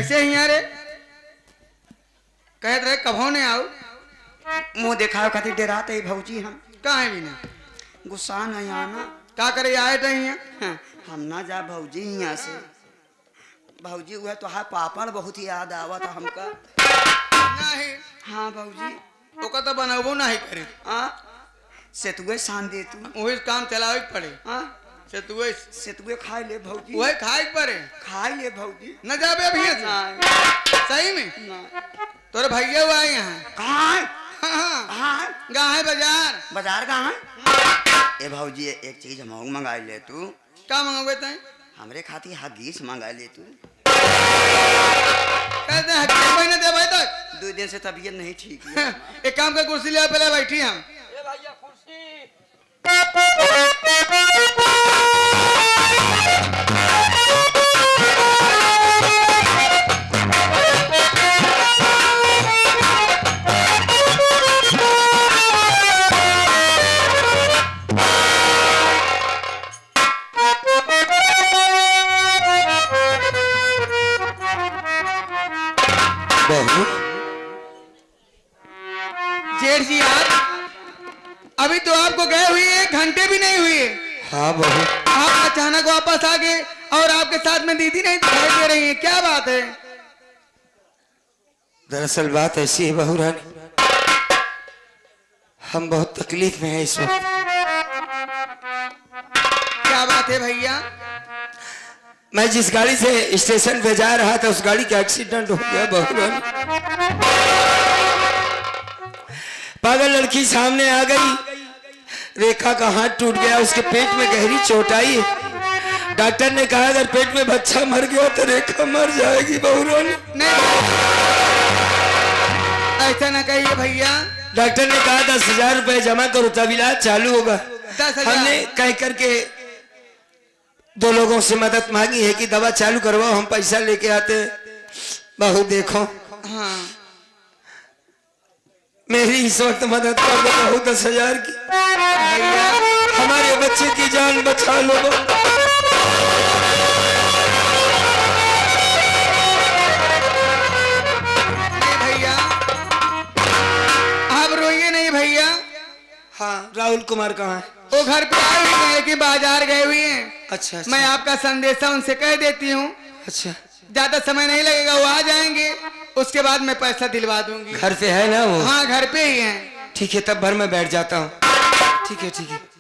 कैसे हिया रे? कहत रहे कभो ने आओ। मुंह दिखाओ खातिर डराते भौजी हम कहाँ है बिना? गुस्सा नहीं आना। का करे आए थे हिया? हाँ, हम ना जा भौजी यहाँ से। भौजी वह तो है पापड़ बहुत याद आवत हमका। नहीं। हाँ भौजी ओका तो बनबो नहीं करे। हाँ सेतुए सान दे तू। वही काम चलावे के पड़े। हाँ सेतुए खाए ले भौजी। वही खाए के पड़े। खाए ले भौजी। न जाबे अभी से? सही में? तोरे भैया हुआ है यहाँ? कहाँ है? हाँ हाँ कहाँ है? बाजार कहाँ है? ए भौजी एक चीज हम मंगा ले तू। क्या मंगवे तय? हमरे खातिर हगीस मंगा ले तू। कहते हैं हगीस महीने दे भाई तक। 2 दिन से तबीयत नहीं ठीक है। एक काम कर कुर्सी ले पहले बैठी हम। जेठ जी यार अभी तो आपको गए हुए 1 घंटे भी नहीं हुए। हाँ बहू। आप अचानक वापस आ गए और आपके साथ में दीदी नहीं दिखाई दे रही है, क्या बात है? दरअसल बात ऐसी है बहू रानी, हम बहुत तकलीफ में हैं इस वक्त। क्या बात है भैया? मैं जिस गाड़ी से स्टेशन पे जा रहा था उस गाड़ी का एक्सीडेंट हो गया बहू रानी। पागल लड़की सामने आ गई, रेखा का हाथ टूट गया, उसके पेट में गहरी चोट आई। डॉक्टर ने कहा अगर पेट में बच्चा मर गया तो रेखा मर जाएगी बहू रानी। नहीं ऐसा ना कहिए भैया। डॉक्टर ने कहा 10,000 रुपए जमा करो तब इलाज चालू होगा। 10,000? हमने कह करके 2 लोगों से मदद मांगी है कि दवा चालू करवाओ, हम पैसा लेके आते। बहू देखो। हाँ मेरी इस वक्त मदद कर दो बहू 10,000 की। भैया हमारे बच्चे की जान बचा लो। भैया आप रोइए नहीं भैया। हाँ राहुल कुमार कहाँ है? वो घर पे आए हुए हैं कि बाजार गए हुए हैं। अच्छा, अच्छा। मैं आपका संदेशा उनसे कह देती हूँ। अच्छा ज्यादा समय नहीं लगेगा, वो आ जाएंगे, उसके बाद मैं पैसा दिलवा दूंगी। घर पे है ना वो? हाँ घर पे ही हैं। ठीक है तब भर मैं बैठ जाता हूँ। ठीक है ठीक है।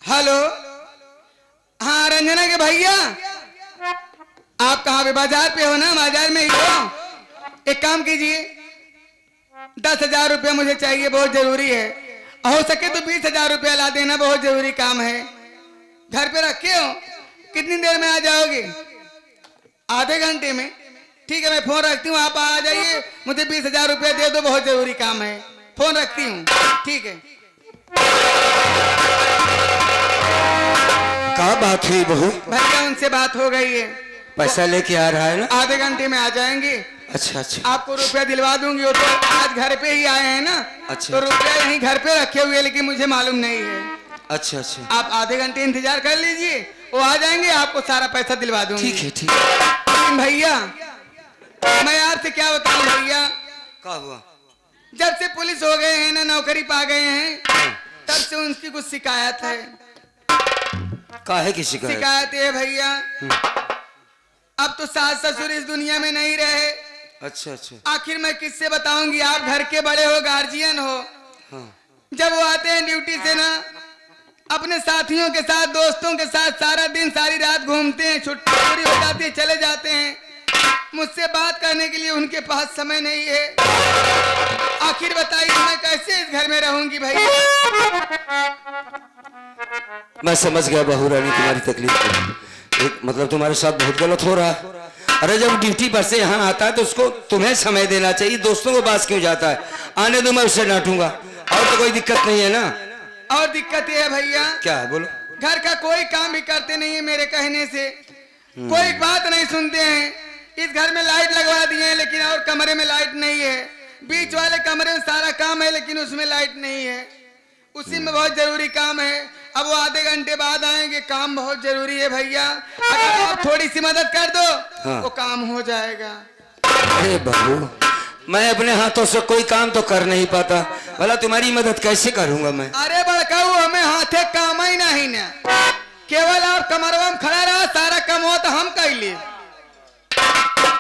हेलो हाँ रंजना के भैया, आप कहाँ पे? बाजार पे हो ना? बाजार में ही हो। एक काम कीजिए 10,000 रुपया मुझे चाहिए, बहुत जरूरी है। हो सके तो 20,000 रुपया ला देना, बहुत जरूरी काम है। घर पे रखे हो? कितनी देर में आ जाओगे? आधे घंटे में? ठीक है मैं फोन रखती हूँ, आप आ जाइए, मुझे 20,000 रुपया दे दो, बहुत जरूरी काम है। फोन रखती हूँ। ठीक है। कहाँ बात हुई बहू? भैया उनसे बात हो गई है, पैसा लेके आ रहा है ना? आधे घंटे में आ जाएंगे। अच्छा अच्छा। आपको रुपया दिलवा दूंगी। वो तो आज घर पे ही आए हैं ना। अच्छा। तो रुपया यहीं घर पे रखे हुए, लेकिन मुझे मालूम नहीं है। अच्छा अच्छा। आप आधे घंटे इंतजार कर लीजिए, वो आ जाएंगे, आपको सारा पैसा दिलवा दूंगी। ठीक है ठीक है। लेकिन भैया मैं आपसे क्या बताऊं भैया, क्या हुआ? जब से पुलिस हो गए हैं ना, नौकरी पा गए हैं, तब से उनकी कुछ शिकायत है। काहे की शिकायत? शिकायत है भैया, अब तो सास ससुर इस दुनिया में नहीं रहे। अच्छा अच्छा। आखिर मैं किससे बताऊंगी? आप घर के बड़े हो, गार्जियन हो। हाँ। जब वो आते हैं ड्यूटी से ना, अपने साथियों के साथ, दोस्तों के साथ सारा दिन सारी रात घूमते हैं, छुट्टी पूरी हो जाती है, चले जाते हैं। मुझसे बात करने के लिए उनके पास समय नहीं है। आखिर बताइए मैं कैसे इस घर में रहूंगी भैया? मैं समझ गया बहू रानी तुम्हारी तकलीफ। एक मतलब तुम्हारे साथ बहुत गलत हो रहा है। अरे जब ड्यूटी पर से यहाँ आता है तो उसको तुम्हें समय देना चाहिए, दोस्तों के पास क्यों जाता है? आने दो, मैं उससे डांटूंगा। और तो कोई दिक्कत नहीं है ना? और दिक्कत ये है भैया, क्या है बोलो? घर का कोई काम भी करते नहीं है मेरे कहने से, कोई बात नहीं सुनते हैं। इस घर में लाइट लगवा दिए हैं लेकिन और कमरे में लाइट नहीं है, बीच वाले कमरे में सारा काम है लेकिन उसमें लाइट नहीं है, उसी में बहुत जरूरी काम है। अब वो आधे घंटे बाद आएंगे, काम बहुत जरूरी है भैया, अगर आप थोड़ी सी मदद कर दो हाँ। वो काम हो जाएगा। अरे बहू, मैं अपने हाथों से कोई काम तो कर नहीं पाता, भला तुम्हारी मदद कैसे करूंगा मैं? अरे बड़काऊ, हमें हाथे काम ही नहीं ना, केवल आप कमरवा में खड़ा रहा, सारा काम हो तो हम कैली।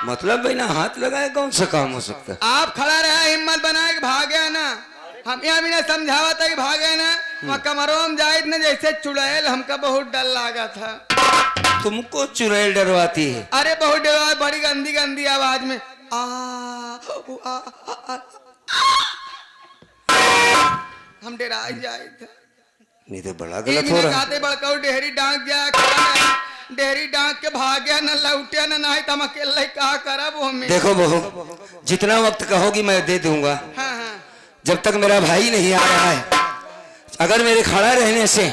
मतलब बिना हाथ लगाए कौन सा काम हो सकता है? आप खड़ा रहा, हिम्मत बना के भागे ना, हम यहाँ भी ना समझावा था कि भागे ना, वहाँ कमरों में जाए ना जैसे चुड़ैल, हमका बहुत डर लगा था। तुमको चुड़ैल डरवाती है? अरे बहुत डर, बड़ी गंदी गंदी आवाज में आ, आ, आ, आ, हम डरा जाए थे। नहीं तो बड़ा गलत हो रहा है। बड़काऊ डेहरी डांक जा, डेहरी डांक के भाग गया, न लौटिया न नहीं, तो हम अकेले कहा करब हमें। देखो बहू, जितना वक्त कहोगी मैं दे दूंगा, हाँ हाँ। जब तक मेरा भाई नहीं आ रहा है। अगर मेरे खड़ा रहने से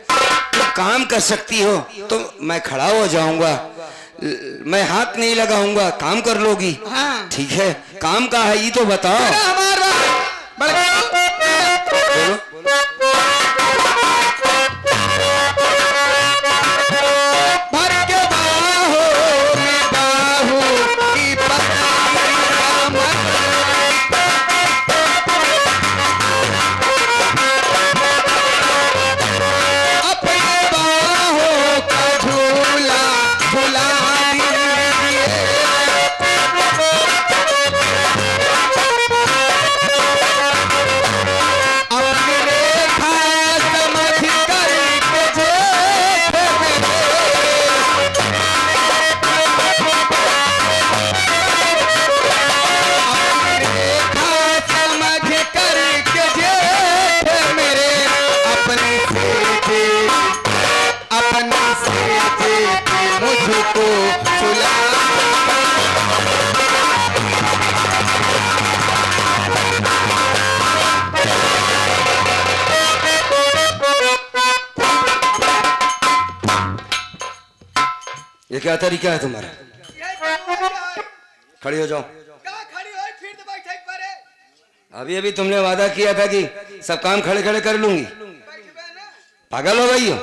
तुम काम कर सकती हो तो मैं खड़ा हो जाऊंगा, मैं हाथ नहीं लगाऊंगा, काम कर लोगी। हाँ। ठीक है, काम का है ये तो बताओ। हमारा भर के बाहों में बाहू की अपने बाहों का झूला झूला दीजिए। अपनी रेखा समझ करके जेठ रेखा समझ करके जेठ मेरे अपने से मुझको सुला। ये क्या तरीका है तुम्हारा? खड़ी हो जाओ। खड़ी हो फिर तो बैठे परे। अभी अभी तुमने वादा किया था कि सब काम खड़े खड़े कर लूंगी, पागल हो गई हो?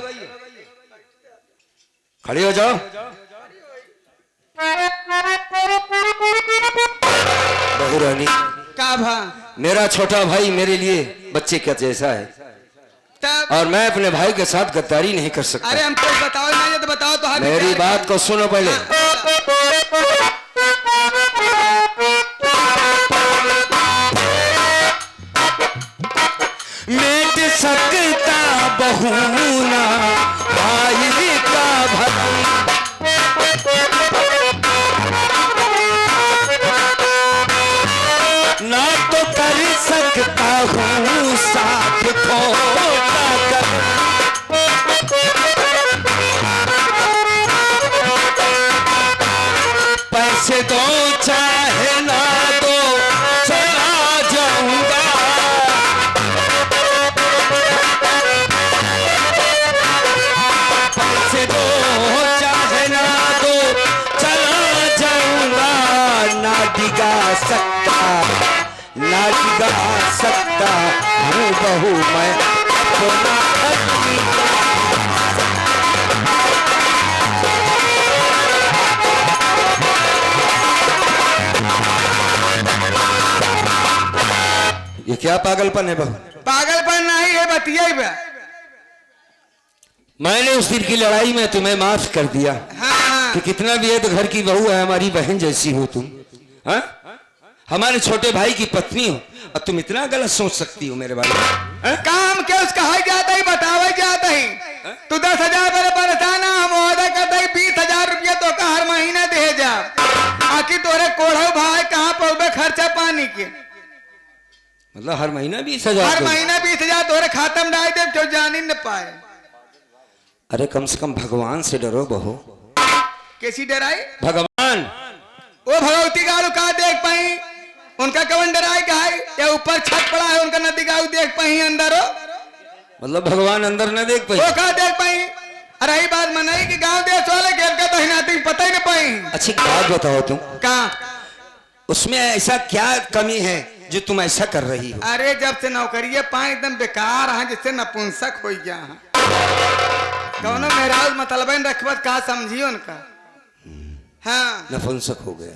खड़ी हो जाओ। बहू रानी, का भा मेरा छोटा भाई मेरे लिए बच्चे का जैसा है, तब और मैं अपने भाई के साथ गद्दारी नहीं कर सकता। अरे हमको बताओ ना, तो बताओ तो हम मेरी बात को सुनो पहले। मिट सकता बहुना भाई का भरम, ना तो कर सकता हूँ साथ खोटा कर। पैसे दो चाहे ना दो चला जाऊंगा, पैसे दो चाहे ना दो चला जाऊंगा। ना डिगा सकता, ना डिगा सकता हूँ बहू मैं अपना आदमी। ये क्या पागलपन है बहू? पागलपन नहीं है, बतिया ही बा। मैंने उस दिन की लड़ाई में तुम्हें माफ कर दिया हाँ कि कितना भी है तो घर की बहू है, हमारी बहन जैसी हो तुम, हाँ? हमारे छोटे भाई की पत्नी हो और तुम इतना गलत सोच सकती हो मेरे बारे में, हाँ? काम के उसका है जाता ही बतावे जाता ही। तू 10,000 पर परेशान, हम वादा करता ही 20,000 रुपया तो का हर महीना दे जा। आखिर तोरे कोढ़ो भाई कहाँ पौबे खर्चा पानी के? मतलब हर महीना 20,000? हर महीना 20,000 तोरे खाता में डाल दे, तो जान ही न पाए। अरे कम से कम भगवान से डरो बहू। कैसी डराई? भगवान वो भगवती गाड़ू का देख पाई, उनका कवन डराए का है, या ऊपर छत पड़ा है उनका नदी गाड़ू देख पाई अंदर हो, मतलब भगवान अंदर न देख पाई। वो का देख पाई। अरे ही बात मनाई कि गांव देश वाले खेल का बहनाती पता ही नहीं पाई। अच्छी बात बताओ तुम, कहा उसमें ऐसा क्या कमी है जो तुम ऐसा कर रही हो? अरे जब से नौकरी पाए एकदम बेकार है, जिससे नपुंसक हो गया है। कौनो मेहराज मतलब रखबत कहा समझी उनका। हाँ नपुंसक हो गया,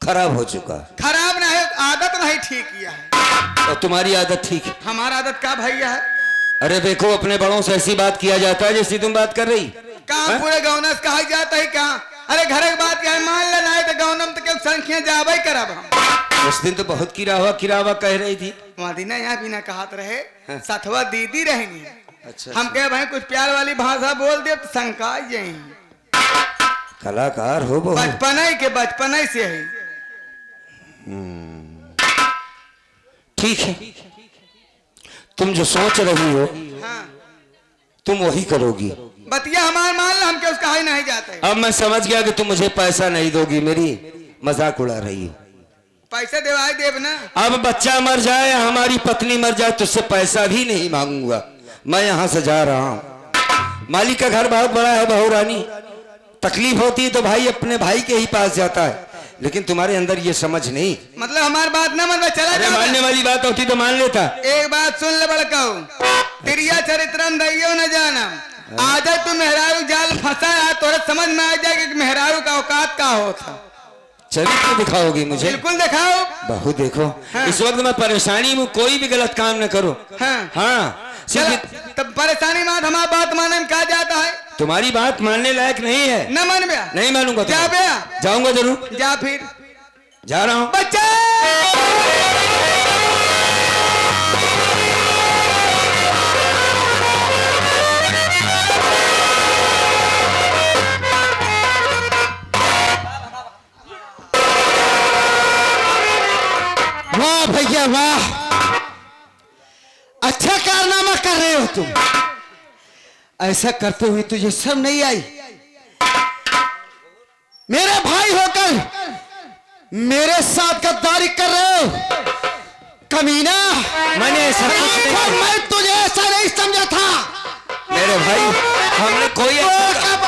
खराब हो चुका। खराब नहीं, आदत नहीं ठीक किया है। और तुम्हारी आदत ठीक है? हमारा आदत का भैया है। अरे देखो, अपने बड़ों से ऐसी बात किया जाता है जैसी तुम बात कर रही। कहा पूरे गौनस कहा जाता है कहा? अरे घर की बात क्या है, मान लेना है तो गौनम तो संख्या जावे करब हम। उस दिन तो बहुत किरावा किरावा कह रही थी। मदीना यहाँ बिना कहत रहे, सथवा दीदी रहनी। अच्छा, हम कहे भाई कुछ प्यार वाली भाषा बोल दे तो शंका यही। कलाकार हो बहु। बचपन से है। ठीक है, तुम जो सोच रही हो हाँ तुम वही करोगी। बतिया हमारे मान लो, हम क्या उसका ही नहीं जाते। अब मैं समझ गया कि तुम मुझे पैसा नहीं दोगी, मेरी मजाक उड़ा रही हो। पैसे देवाए देव ना। अब बच्चा मर जाए या हमारी पत्नी मर जाए तो उससे पैसा भी नहीं मांगूंगा। मैं यहाँ से जा रहा हूँ। मालिक का घर बहुत बड़ा है बहू रानी, तकलीफ होती है तो भाई अपने भाई के ही पास जाता है, लेकिन तुम्हारे अंदर ये समझ नहीं। मतलब हमारी बात ना मतलब चला अरे मानने वाली बात होती तो मान लेता। एक बात सुन ले बड़काऊ, तिरिया चरित्रम दैयो न जाना। आज तू मेहरारू जाल फंसा है, तोरे समझ में आ जाएगा कि मेहरारू का औकात का होता। चरित्र दिखाओगी मुझे? बिल्कुल दिखाओ। बहू देखो, हाँ। इस वक्त मैं परेशानी में, कोई भी गलत काम न करो। हाँ, हाँ सिर्फ तब परेशानी में हमारी बात मानने में कहा जाता है। तुम्हारी बात मानने लायक नहीं है। न मान बया, नहीं मानूंगा। जा बया, जाऊंगा जरूर, जा फिर जा रहा हूँ। बच्चा वाह भैया वाह, अच्छा कारनामा कर रहे हो तुम। ऐसा करते हुए तुझे शर्म नहीं आई? मेरे भाई होकर मेरे साथ गद्दारी कर रहे हो, कमीना। मैंने ऐसा कुछ नहीं किया। मैं तुझे ऐसा नहीं समझा था। मेरे भाई, हमने कोई ऐसा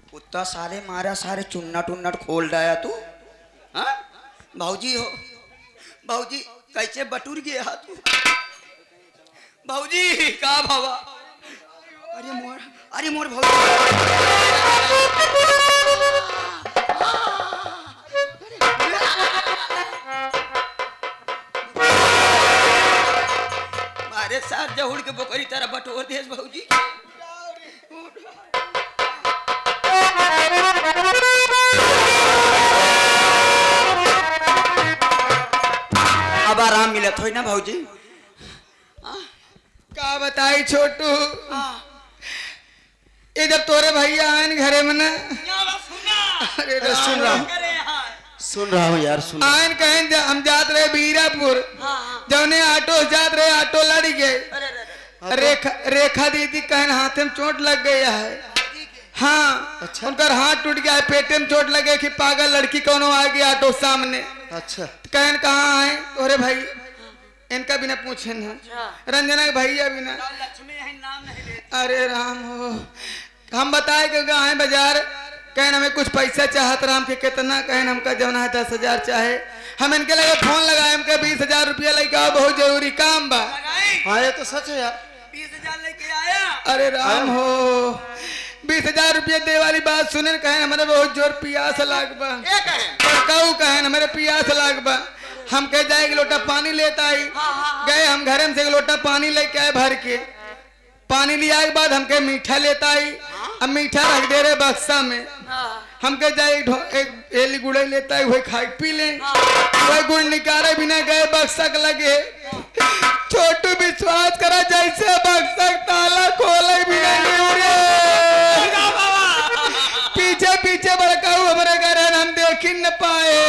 कुत्ता साले मारा, सारे चुन्नट उन्नट खोल डाया तू। हाँ भाऊजी हो, भाऊजी कैसे बटुर गया तू? भाऊजी का भावा? अरे मोर भाऊजी। मारे साथ जहुड़ के बोकरी तरह बटोर देस भाऊजी। अब आराम मिलत हो ना भाऊजी? का बताई छोटू, ये जब तोरे भैया आए घरे में ना, अरे सुन रहा हूँ यार, सुन। आयन कहें हम जात रहे बीरापुर, जौने ऑटो जात रहे, ऑटो लड़ गए। रेखा दीदी कहन हाथ में चोट लग गया है। हाँ अच्छा। उनका हाथ टूट गया है, पेटे में चोट लगे कि पागल लड़की कौनो आ गई ऑटो सामने। अच्छा, कहन कहाँ आए तोरे भाई? इनका बिना पूछे न, रंजना के भैया बिना। अरे राम हो, हम बताए कि गए बाजार, कहन हमें कुछ पैसा चाहत राम के कितना, कहन हमका जौना है 10,000 चाहे। हम इनके लगे फोन लगाए, हमके 20,000 रुपया लेके बहुत जरूरी काम बा। हाँ ये तो सच है यार। 20,000 लेके आया। अरे राम हो, 20,000 रुपया दे वाली बात सुने, कहन हमारे बहुत जोर पियास लाग बा। कहू कहन हमारे पियास लाग बा। हम कह जाए कि लोटा पानी लेता आई। गए हम घर में से एक लोटा पानी लेके आए भर के। पानी लिया के बाद हमके मीठा लेता आई। अब मीठा रख दे रहे बक्सा में। हम कह जाए एक एली गुड़ लेता है, वही खाई पी ले। वही गुड़ निकाले बिना गए बक्सा के लगे। छोटू विश्वास करा जैसे बक्सा ताला खोले बिना पीछे पीछे बड़काऊ हमारे घर हम देख ही न पाए।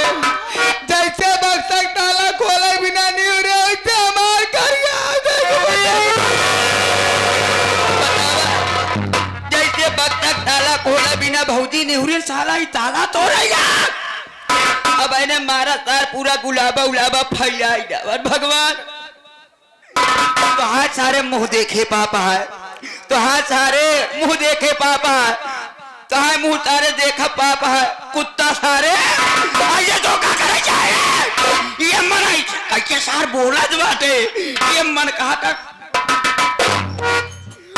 जैसे बक्सा ताला खोले बिना नहीं रहे, हमारे घर साला ही ताला तोड़ गया। अब मैंने मारा तार पूरा गुलाबा उलाबा फैला और भगवान तो हाथ सारे मुंह देखे पापा है, तो हाथ सारे मुंह देखे पापा है, तो हाथ मुंह तारे देखा पापा है, कुत्ता सारे ये धोखा करे जाए ये मन कैसे सार बोला बाटे ये मन कहा तक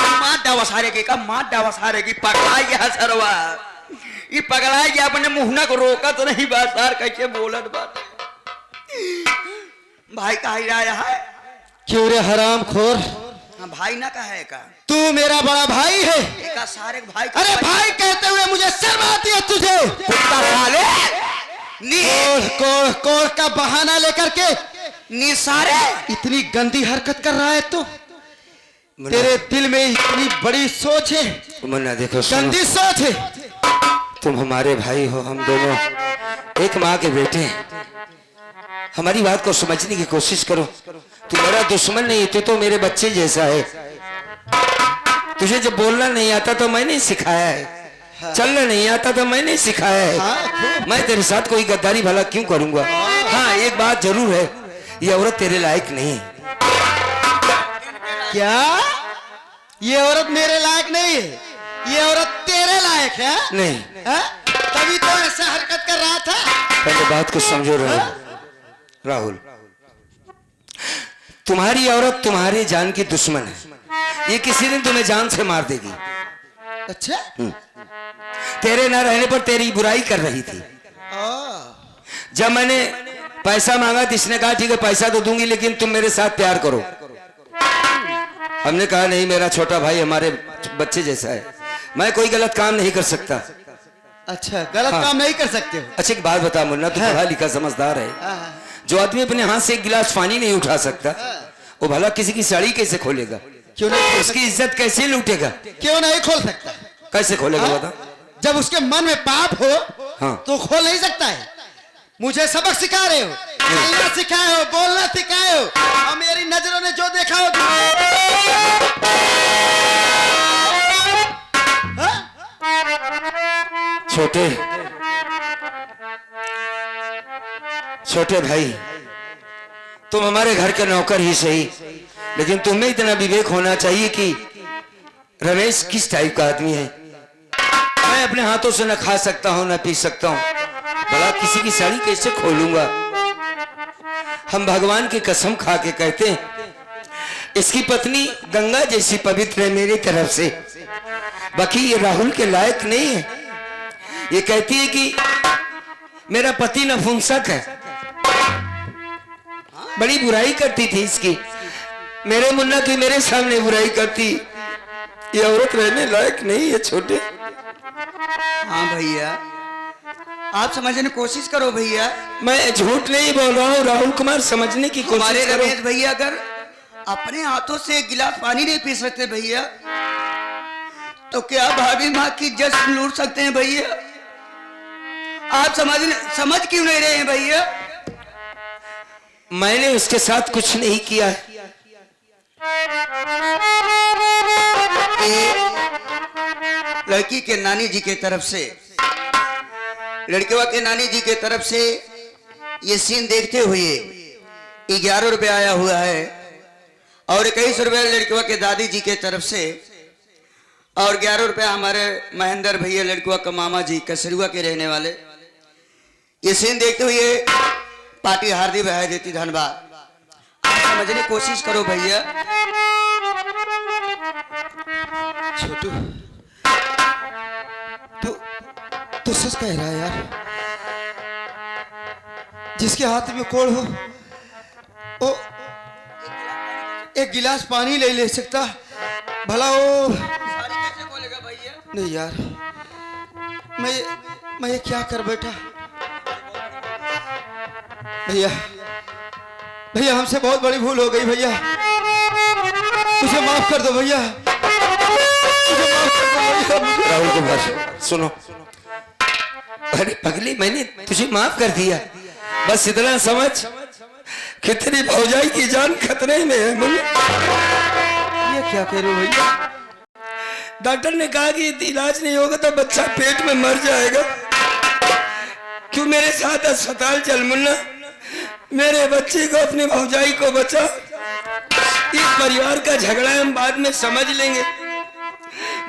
मार डावा सारे के का मार डावा सारे की पकड़ा गया सरवा ये पकड़ा गया अपने मुंह को रोका तो नहीं बात सार कैसे बोलत बात भाई का ही आया है क्यों रे हराम खोर, हाँ भाई ना का है का तू मेरा बड़ा भाई है। का सारे भाई अरे भाई कहते हुए मुझे शर्म आती है तुझे? कुत्ता साले कोड़ कोड़ का बहाना लेकर के निसारे इतनी गंदी हरकत कर रहा है तू। तेरे दिल में इतनी बड़ी सोच है, मुन्ना देखो सुनो, गंदी सोच है। तुम हमारे भाई हो, हम दोनों एक माँ के बेटे हैं। हमारी बात को समझने की कोशिश करो। तू मेरा दुश्मन नहीं, तू तो मेरे बच्चे जैसा है। तुझे जब बोलना नहीं आता तो मैंने सिखाया है, चलना नहीं आता तो मैंने सिखाया है। मैं तेरे साथ कोई गद्दारी भला क्यों करूंगा? हाँ एक बात जरूर है, ये औरत तेरे लायक नहीं है। क्या ये औरत मेरे लायक नहीं है? ये औरत तेरे लायक है? नहीं, है? तभी तो ऐसा हरकत कर रहा था। पहले बात को समझो राहुल, तुम्हारी औरत तुम्हारी जान की दुश्मन है। ये किसी दिन तुम्हें जान से मार देगी। अच्छा, तेरे ना रहने पर तेरी बुराई कर रही थी। जब मैंने पैसा मांगा तो इसने कहा ठीक है पैसा तो दूंगी लेकिन तुम मेरे साथ प्यार करो। हमने कहा नहीं, मेरा छोटा भाई हमारे बच्चे जैसा है, मैं कोई गलत काम नहीं कर सकता। अच्छा गलत काम नहीं कर सकते हो? अच्छा एक बात बता मुन्ना, तू पढ़ा लिखा समझदार है। जो आदमी अपने हाथ से एक गिलास पानी नहीं उठा सकता वो भला किसी की साड़ी कैसे खोलेगा? क्यों नहीं? उसकी इज्जत कैसे लूटेगा? क्यों नहीं खोल सकता? कैसे खोलेगा बता? जब उसके मन में पाप हो हाँ। तो खोल नहीं सकता है। मुझे सबक सिखा रहे हो, चलना सिखाए हो, बोलना सिखाए हो, और मेरी नजरों ने जो देखा हो छोटे भाई, तुम हमारे घर के नौकर ही सही, लेकिन तुम्हें इतना विवेक होना चाहिए कि रमेश किस टाइप का आदमी है। मैं अपने हाथों से न खा सकता हूं न पी सकता हूं, भला किसी की साड़ी कैसे खोलूंगा? हम भगवान की कसम खा के कहते हैं इसकी पत्नी गंगा जैसी पवित्र है मेरी तरफ से, बाकी ये राहुल के लायक नहीं है। ये कहती है कि मेरा पति नपुंसक है, बड़ी बुराई करती थी इसकी। मेरे मुन्ना की मेरे सामने बुराई करती। ये औरत रहने लायक नहीं है छोटे। हाँ भैया आप समझने की कोशिश करो भैया। मैं झूठ नहीं बोल रहा हूँ राहुल कुमार, समझने की हमारे कोशिश करो। रमेश भैया अगर अपने हाथों से एक गिलास पानी नहीं पी सकते भैया तो क्या भाभी माँ की इज्जत लूट सकते हैं भैया? आप समझ क्यों नहीं रहे हैं भैया? मैंने उसके साथ कुछ नहीं किया है। लड़की के नानी जी के तरफ से, लड़केवा के नानी जी के तरफ से ये सीन देखते हुए 11 रुपये आया हुआ है और 21 रुपये लड़केवा के दादी जी के तरफ से और 11 रुपये हमारे महेंद्र भैया लड़केवा का मामा जी कसरुआ के रहने वाले। ये सीन देखते हुए पार्टी हार्दिक बधाई देती। धन्यवाद। आप समझने की कोशिश करो भैया। छोटू तू सच कह रहा है यार? जिसके हाथ में कोड़ हो वो एक गिलास पानी ले सकता, भला वो नहीं यार। मैं ये क्या कर बैठा? भैया हमसे बहुत बड़ी भूल हो गई भैया, मुझे माफ कर दो भैया, मुझे माफ कर दो भैया। राहुल कुमार सुनो, अरे पगली मैंने तुझे माफ कर दिया, बस इतना समझ कि तेरी भौजाई की जान खतरे में है। ये क्या कह रहे हो भैया? डॉक्टर ने कहा कि इलाज नहीं होगा तो बच्चा पेट में मर जाएगा। क्यों मेरे साथ अस्पताल चल मुन्ना, मेरे बच्चे को, अपने भौजाई को बचा। इस परिवार का झगड़ा हम बाद में समझ लेंगे।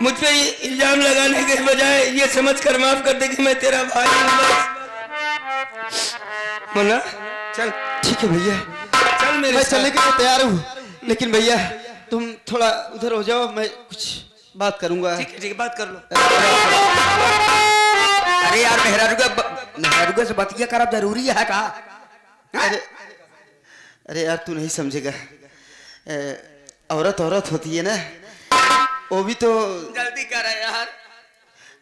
मुझ पे इल्जाम लगाने के बजाय ये समझ कर माफ कर दे कि मैं तेरा भाई हूं बस। मुन्ना चल। ठीक है भैया, चल मेरे मैं साथ। चलने के लिए तैयार हूँ, लेकिन भैया तुम थोड़ा उधर हो जाओ, मैं कुछ बात करूंगा। ठीक है बात कर लो। अरे यार मेहरारूगा से बात किया कर, अब जरूरी है का? अरे यार तू नहीं समझेगा, औरत औरत होती है ना, वो भी तो। जल्दी कर यार।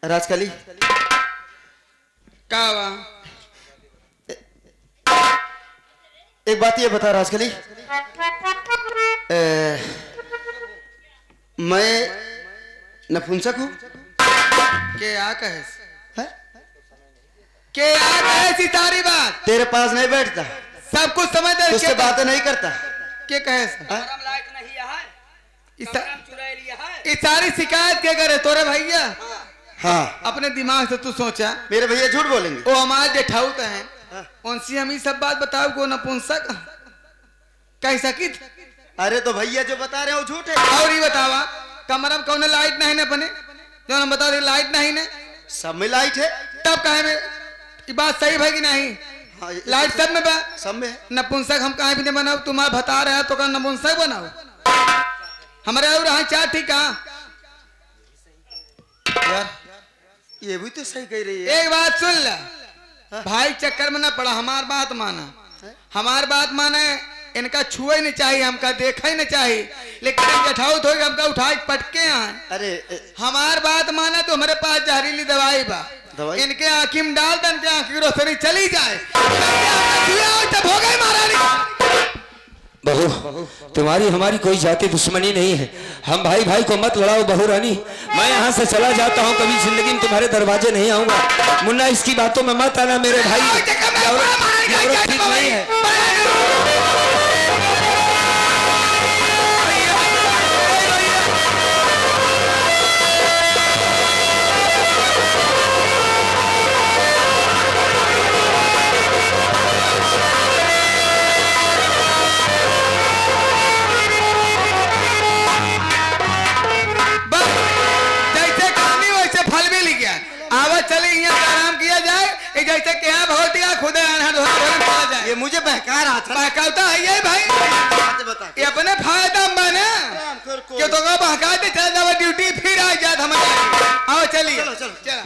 राजकली का हुआ? एक बात ये बता राजकली, मैं नपुंसक हूँ? के आ कहे हैं? के आ कहे सी सारी बात तेरे पास नहीं बैठता, सब कुछ समझ दे। उससे बातें नहीं करता। के कहे से? हाँ? इस सारी शिकायत के करे तोरे भैया? हाँ, अपने दिमाग से तू सोचा, मेरे भैया झूठ बोलेंगे। वो हमारे जेठाऊ तो है, उनसे हम ये सब बात बताओ को नपुंसक कह सकी। अरे तो भैया जो बता रहे हो झूठ है। और ये बतावा कमरा में कौन लाइट नहीं ने बने, जो हम बता रहे लाइट नहीं ने, सब में लाइट है। तब कहे में ये बात सही है कि नहीं? हाँ, लाइट सब में बा, सब में है। नपुंसक हम कहीं भी नहीं बनाओ, तुम्हारा बता रहे तो का नपुंसक बनाओ। हमारे और यहाँ चार ठीक है यार, ये भी तो सही कह रही है। एक बात सुन ले भाई, चक्कर में ना पड़ा, हमार बात माना, हमार बात माने। इनका छुए नहीं चाहिए, हमका देखा ही नहीं चाहिए, लेकिन जठाऊ थोड़ी हमका उठा के पटके यहाँ। अरे हमार बात माना तो हमारे पास जहरीली दवाई बा, दवाई? इनके आँखी में डाल दन के आँखी की रोशनी चली जाए तब हो गई महारानी। बहू तुम्हारी हमारी कोई जाति दुश्मनी नहीं है, हम भाई भाई को मत लड़ाओ बहू रानी। मैं यहाँ से चला जाता हूँ, कभी जिंदगी में तुम्हारे दरवाजे नहीं आऊंगा। मुन्ना इसकी बातों में मत आना मेरे भाई, ये औरत ठीक नहीं है। जैसे कहानी वैसे फल भी लिख गया। आवाज चले यहाँ आराम किया जाए, जैसे क्या भौतिया खुदे जाए। ये मुझे बहका रहा था। बहकाता है ये भाई, बता ये अपने फायदा में बने क्यों तो बहका दे, चला जाओ ड्यूटी, फिर आ जाए हमारे। आओ चलिए चलो, चलो। चलो।